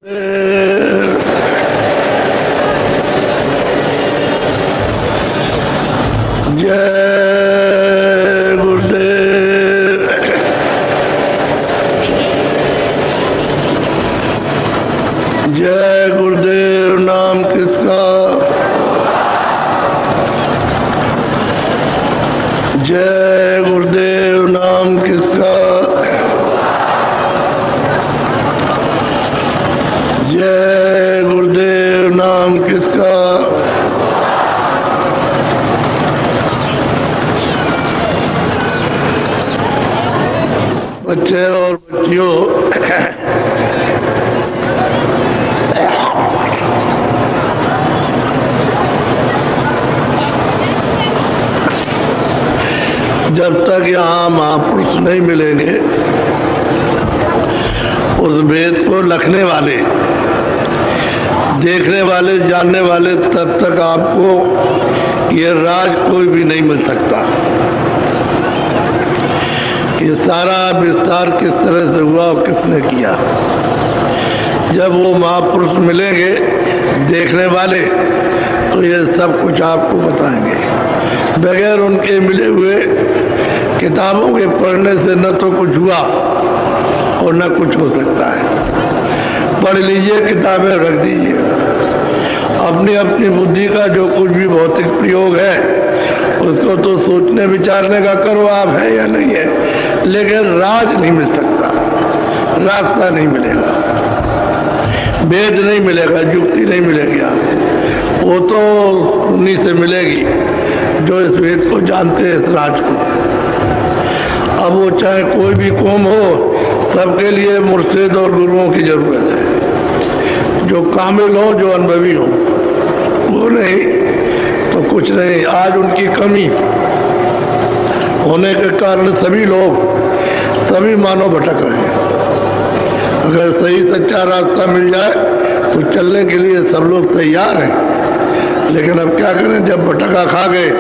जय गुरुदेव। जय गुरुदेव नाम किसका? जय गुरुदेव नाम किसका? जय गुरुदेव नाम किसका? बच्चे और बच्चियों, जब तक यहाँ महापुरुष नहीं मिलेंगे, उस वेद को लिखने वाले, देखने वाले, जानने वाले, तब तक आपको ये राज कोई भी नहीं मिल सकता। ये सारा विस्तार किस तरह से हुआ और किसने किया। जब वो महापुरुष मिलेंगे देखने वाले, तो ये सब कुछ आपको बताएंगे। बगैर उनके मिले हुए किताबों के पढ़ने से न तो कुछ हुआ और न कुछ हो सकता है। पढ़ लीजिए, किताबें रख दीजिए, अपनी अपनी बुद्धि का जो कुछ भी भौतिक प्रयोग है उसको तो सोचने विचारने का करो आप, है या नहीं है, लेकिन राज नहीं मिल सकता, रास्ता नहीं मिलेगा, वेद नहीं मिलेगा, युक्ति नहीं मिलेगी आपको। वो तो उन्हीं से मिलेगी जो इस वेद को जानते हैं, इस राज को। अब वो चाहे कोई भी कौम हो, सबके लिए मुर्शिद और गुरुओं की जरूरत है, जो कामिल हो, जो अनुभवी हो। वो नहीं तो कुछ नहीं। आज उनकी कमी होने के कारण सभी लोग, सभी मानव भटक रहे हैं। अगर सही सच्चा रास्ता मिल जाए तो चलने के लिए सब लोग तैयार हैं, लेकिन अब क्या करें, जब भटका खा गए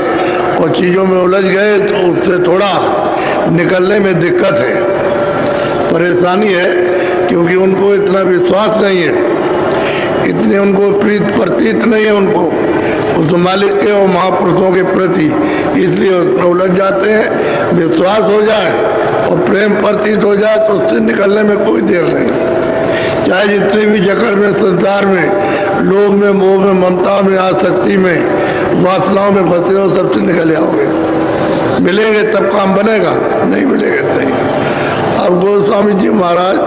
और चीज़ों में उलझ गए तो उससे थोड़ा निकलने में दिक्कत है, परेशानी है, क्योंकि उनको इतना विश्वास नहीं है, इतने उनको प्रीत प्रतीत नहीं है उनको उस मालिक के और महापुरुषों के प्रति, इसलिए उलझ जाते हैं। विश्वास हो जाए और प्रेम प्रतीत हो जाए तो उससे निकलने में कोई देर नहीं। चाहे जितने भी जकड़ में, संसार में, लोभ में, मोह में, ममता में, आसक्ति में, वासनाओं में फंसे हो, सबसे निकल आओगे। मिलेंगे तब काम बनेगा, नहीं मिलेंगे नहीं। अब गोस्वामी जी महाराज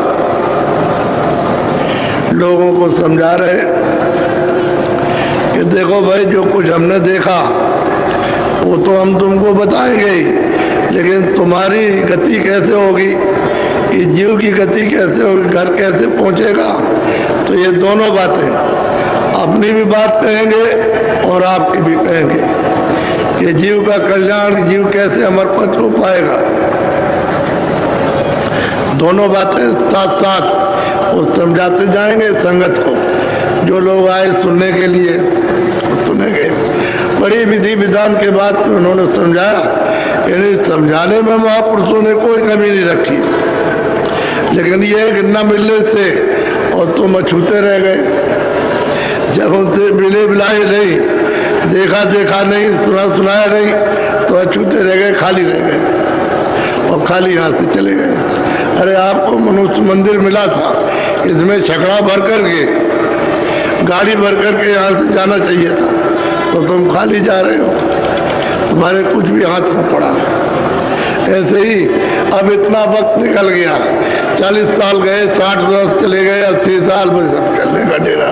लोगों को समझा रहे कि देखो भाई, जो कुछ हमने देखा वो तो हम तुमको बताएंगे ही, लेकिन तुम्हारी गति कैसे होगी, ये जीव की गति कैसे होगी, घर कैसे पहुंचेगा, तो ये दोनों बातें, अपनी भी बात कहेंगे और आपकी भी कहेंगे कि जीव का कल्याण, जीव कैसे अमर पद को पाएगा। दोनों बातें साथ साथ वो समझाते जाएंगे संगत को। जो लोग आए सुनने के लिए सुनेंगे। बड़ी विधि विधान के बाद उन्होंने समझाया, यानी समझाने में महापुरुषों ने कोई कमी नहीं रखी, लेकिन ये कि न मिलने से और तुम अछूते रह गए। जब उनसे मिले मिलाए नहीं, देखा देखा नहीं, सुना सुनाया नहीं, तो अछूते रह गए, खाली रह गए और खाली यहाँ से चले गए। अरे आपको मनुष्य मंदिर मिला था, इसमें छकड़ा भर करके, गाड़ी भर करके यहाँ से जाना चाहिए था, तो तुम खाली जा रहे हो, तुम्हारे कुछ भी हाथ में पड़ा। ऐसे ही अब इतना वक्त निकल गया, 40 साल गए, 60 साल चले गए, 80 साल में सब चलने का डेरा,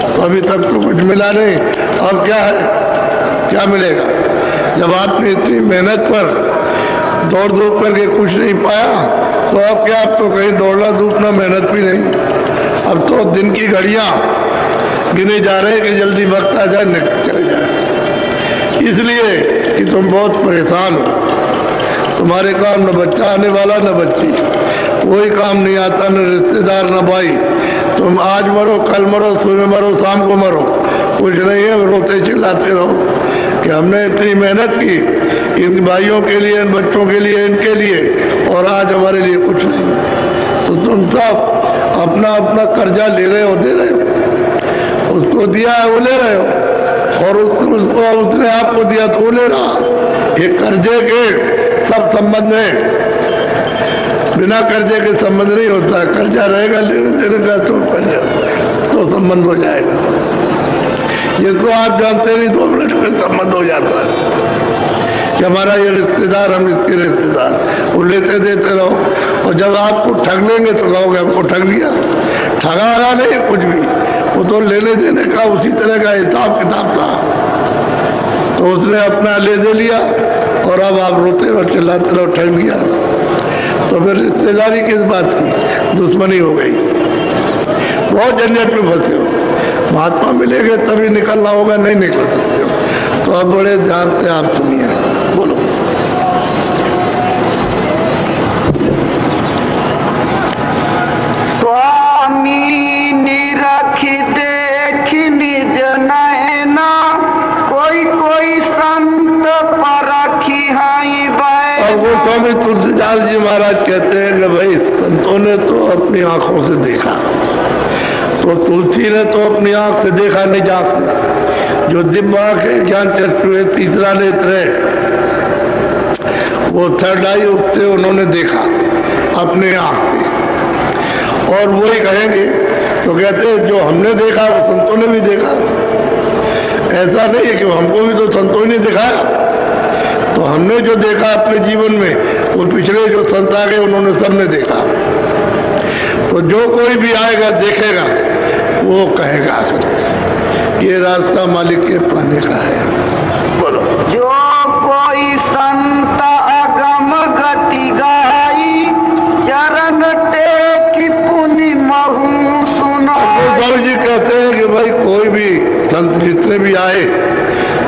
तो अभी तक तो कुछ मिला नहीं। अब क्या है, क्या मिलेगा? जब आपने इतनी मेहनत पर दौड़ धूप करके कुछ नहीं पाया, तो अब क्या, अब तो कहीं दौड़ना धूपना मेहनत भी नहीं। अब तो दिन की घड़ियां गिने जा रहे हैं कि जल्दी वक्त आ जाए, चले जाए, इसलिए कि तुम बहुत परेशान हो। तुम्हारे काम न बच्चा आने वाला, न बच्ची, कोई काम नहीं आता, न रिश्तेदार, न भाई। तुम आज मरो, कल मरो, सुबह मरो, शाम को मरो, कुछ नहीं है, रोते चिल्लाते रहो कि हमने इतनी मेहनत की इन भाइयों के लिए, इन बच्चों के लिए, इनके लिए, और आज हमारे लिए कुछ नहीं। तो तुम सब अपना अपना कर्जा ले रहे हो, दे रहे हो, उसको दिया है वो ले रहे हो, और उसको उसने आपको दिया तो वो ले रहा। ये कर्जे के सब संबंध है, बिना कर्जे के संबंध नहीं होता। कर्जा रहेगा लेने देने का तो कर्जा तो संबंध हो जाएगा। जिसको आप जानते नहीं 2 मिनट में संबंध हो जाता है कि हमारा ये रिश्तेदार, हम इसके रिश्तेदार, वो लेते देते रहो, और जब आपको ठग लेंगे तो कहोगे हमको ठग लिया। ठगा रहा नहीं कुछ भी, वो तो लेने देने का उसी तरह का हिसाब किताब था। तो उसने अपना ले दे लिया और अब आप रोते रहो, चिल्लाते रहो, ठग लिया। तो फिर रिश्तेदारी किस बात की, दुश्मनी हो गई। बहुत झंझट में फंसे हो। महात्मा मिलेंगे तभी निकलना होगा, नहीं निकल सकते हो। तो अब बड़े ध्यान से आप सुनिए, बोलो। स्वामी निरख देख निज नैना, कोई कोई संत परखी हाई बैठ। और वो स्वामी तुलसीदास जी महाराज कहते हैं कि भाई संतों ने तो अपनी आंखों से देखा, तो तुलसी ने तो अपनी आंख से देखा, निज आंख से। जो दिव्य आंख है, ज्ञान चक्षु है, तीसरा नेत्र है, वो थर्ड आई उठते उन्होंने देखा अपने आंख से। और वही कहेंगे तो कहते हैं जो हमने देखा वो संतों ने भी देखा। ऐसा नहीं है कि हमको भी तो संतों ने दिखाया। तो हमने जो देखा अपने जीवन में, वो पिछले जो संत आ गए उन्होंने सबने देखा। तो जो कोई भी आएगा देखेगा, वो कहेगा ये रास्ता मालिक के पाने का है। बोलो। जो कोई संत अगम गति गाई, चरण टेक पुनि महु सुनाई। स्वामी जी कहते हैं कि भाई कोई भी संत जितने भी आए,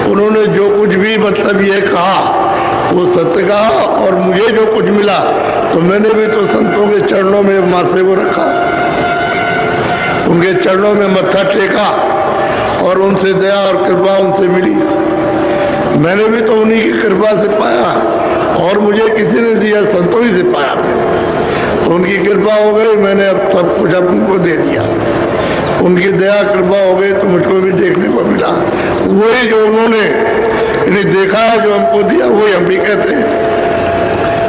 उन्होंने जो कुछ भी मतलब ये कहा वो सत्य कहा, और मुझे जो कुछ मिला तो मैंने भी तो संतों के चरणों में माथे को रखा, उनके चरणों में मत्था टेका, और उनसे दया और कृपा उनसे मिली। मैंने भी तो उन्हीं की कृपा से पाया, और मुझे किसी ने दिया, संतों ही से पाया। तो उनकी कृपा हो गई, मैंने अब सब कुछ उनको दे दिया। उनकी दया कृपा हो गई तो मुझको भी देखने को मिला। वही जो उन्होंने देखा है, जो हमको दिया, वही हम भी कहते हैं।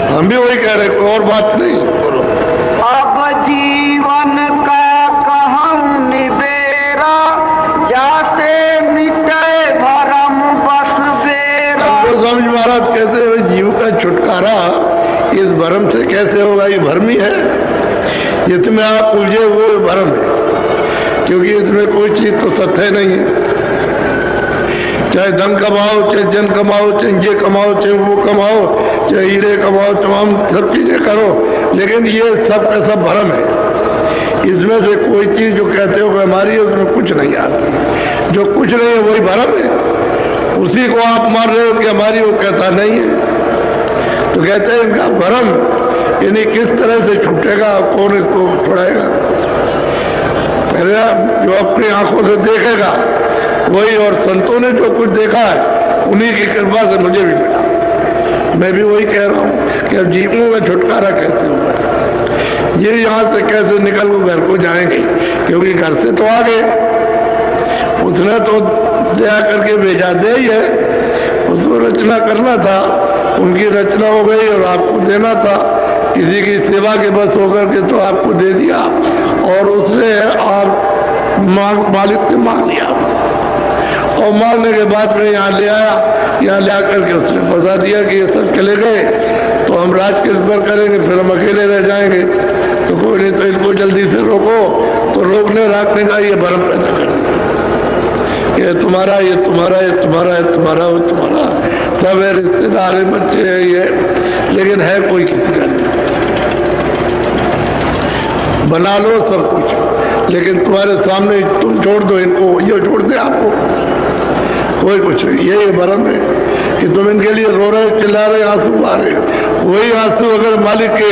हम भी वही कह रहे, कोई और बात नहीं। बोलो। अब जीवन का कहूँ निबेरा, जाते मिटे भरम बस बेरा। तो स्वामी महाराज कहते हैं जीव का छुटकारा इस भरम से कैसे होगा? ये भ्रम ही है, जिसमें आप उलझे हुए भरम है, क्योंकि इसमें कोई चीज तो सत्य नहीं है। चाहे धन कमाओ, चाहे जन कमाओ, चाहे ये कमाओ, चाहे वो कमाओ, चाहे हीरे कमाओ, तमाम सब चीजें करो, लेकिन ये सब का सब भ्रम है। इसमें से कोई चीज जो कहते हो कि हमारी है, उसमें कुछ नहीं आती। जो कुछ नहीं है वही भ्रम है। उसी को आप मान रहे हो कि हमारी, वो कहता नहीं है। तो कहते हैं इनका भ्रम, यानी किस तरह से छूटेगा, कौन इसको छुड़ाएगा? पहले जो अपनी आंखों से देखेगा वही, और संतों ने जो कुछ देखा है उन्हीं की कृपा से मुझे भी मिला। मैं भी वही कह रहा हूँ कि अब जीवों का छुटकारा कैसे होगा? ये यहाँ से कैसे निकल को घर को जाएंगे, क्योंकि घर से तो आ गए, उसने तो दया करके भेजा दे ही है, उसको रचना करना था, उनकी रचना हो गई और आपको देना था। किसी की सेवा के बस होकर के तो आपको दे दिया, और उसने आप मालिक से मांग लिया, और मांगने के बाद में यहाँ ले आया। यहाँ ले आकर के उसने बता दिया कि ये सब चले गए तो हम राज किस पर करेंगे, फिर हम अकेले रह जाएंगे। तो कोई नहीं, तो इनको जल्दी से रोको। तो रोकने राखने का ये भ्रम पैदा कर, ये तुम्हारा, ये तुम्हारा, ये तुम्हारा, ये तुम्हारा, वो तुम्हारा, सब है, रिश्तेदार है, बच्चे हैं, ये, लेकिन है कोई किसी का नहीं। बना लो सब कुछ, लेकिन तुम्हारे सामने तुम छोड़ दो इनको, ये छोड़ दे आपको, कोई कुछ नहीं। ये भ्रम है कि तुम इनके लिए रो रहे, चिल्ला रहे, आंसू आ रहे। वही आंसू अगर मालिक के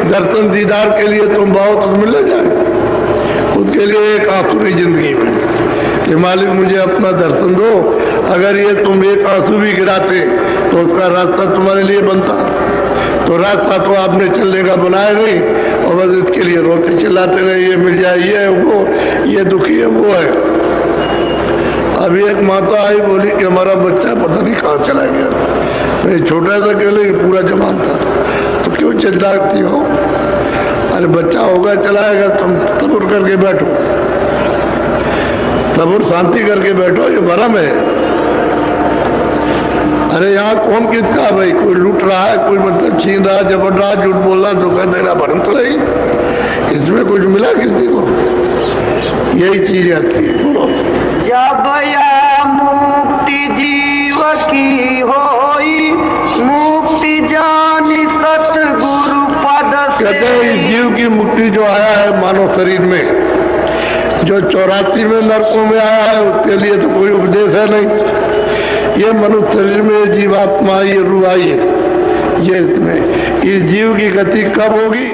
दर्शन दीदार के लिए तुम बाओ तो मिल जाए। उसके लिए एक आंसू नहीं जिंदगी में कि मालिक मुझे अपना दर्शन दो। अगर ये तुम एक आंसू भी गिराते तो उसका रास्ता तुम्हारे लिए बनता। तो रास्ता तो आपने चलने का बनाया नहीं, और बस इसके लिए रोते चिल्लाते रहे, ये मिल जाए, ये है वो, ये दुखी है वो है। अभी एक माता आई, बोली कि हमारा बच्चा पता नहीं कहाँ चला गया। मैं छोटा सा कहले पूरा जवान था, तो क्यों चिल्लाती हो? अरे बच्चा होगा चलाएगा, तुम सब्र करके बैठो, सब्र शांति करके बैठो, ये भरम है। अरे यहाँ कौन किसका भाई, कोई लूट रहा है, कोई मतलब छीन रहा, जबर रहा, झूठ बोल रहा, धोखा दे रहा, भरम तो नहीं, इसमें कुछ मिला किसी को? यही चीज आती है। बोलो। जब या मुक्ति जीव की होई, मुक्ति जानी सतगुरु पद से। कहते हैं इस जीव की मुक्ति जो आया है मानव शरीर में, जो 84 में नरकों में आया है, उसके लिए तो कोई उपदेश है नहीं। ये मनुष्य शरीर में जीवात्मा, ये रूह आई है, ये इसमें, इस जीव की गति कब होगी?